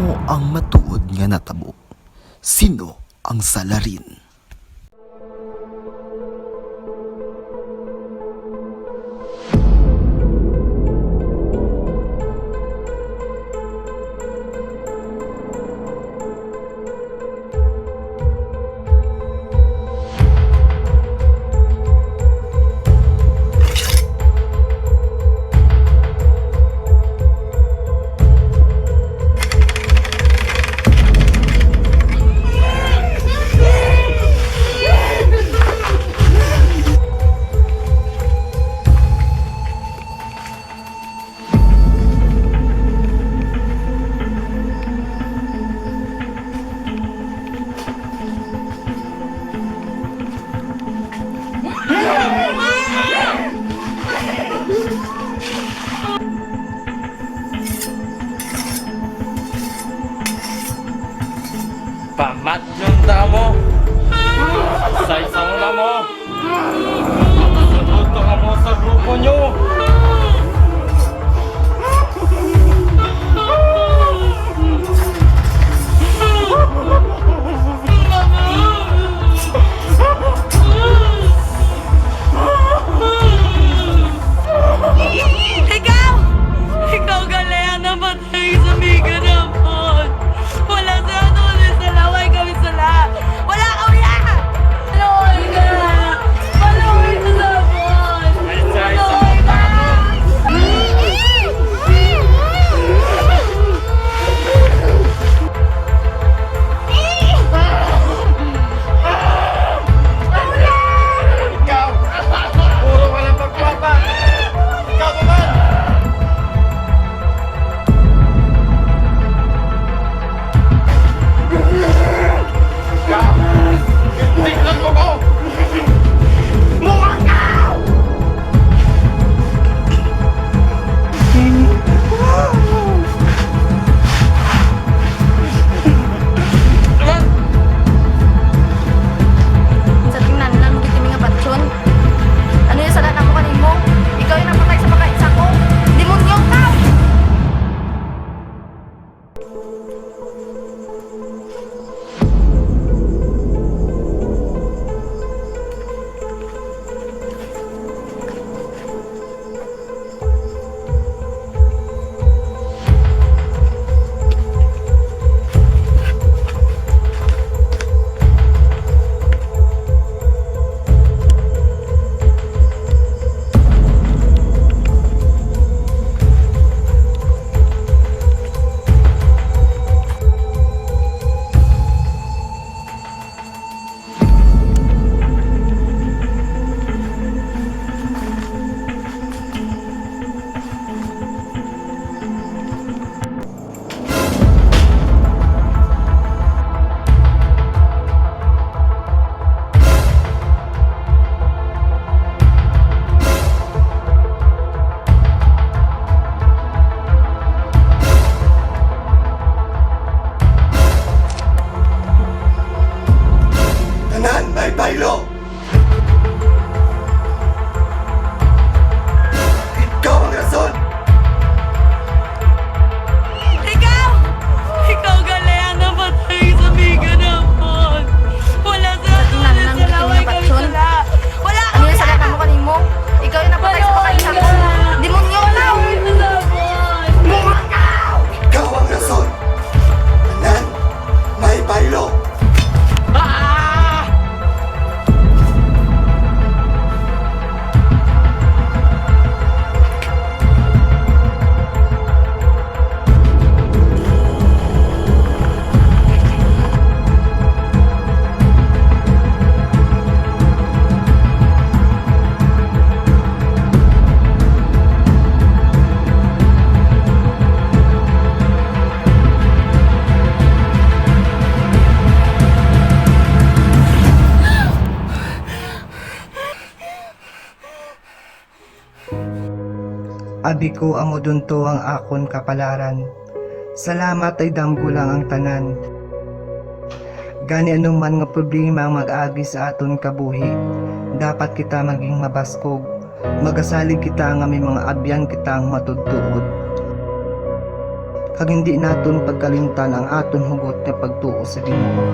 Ano ang matuod nga natabo? Sino ang salarin? Pamat yung damo sa isang lamo. Sunod ka mo sa grupo nyo. Ikaw galayan na patay sa miga naman. Wala sa ano sa laway kami sala. Wala kami yan! Paloy ka! Paloy ka sa buwan! Paloy ka! Ikaw! Puro ka lang pagpapa! Ikaw naman! Ikaw! Tingnan mo ko! Mukha ka! Sa tingnan lang, hindi kami nga batsyon. Ano yung salat ako kanimo? Ikaw yung napatay sa pagkaisa ko. Demonyo ka! Tanan may baylo! Ikaw ang rason! Ikaw! Ikaw galayan na patay sa miga naman. Wala sa ano sa laway kami sala. Wala kami yan! Ano yung salat ako kanimo? Ikaw yung napatay sa pagkaisa ko. Demonyo ka! Ikaw ang rason! Tanan may baylo! Abi ko amo dunto ang akon kapalaran. Salamat ay damgo lang ang tanan. Gani anuman nga problema ang mag-agi sa aton kabuhi, dapat kita maging mabaskog. Magasalig kita nga may mga abyan kitang matudtuod. kag hindi naton pagkalimtan ang aton hugot nga pagtuo sa Ginoo.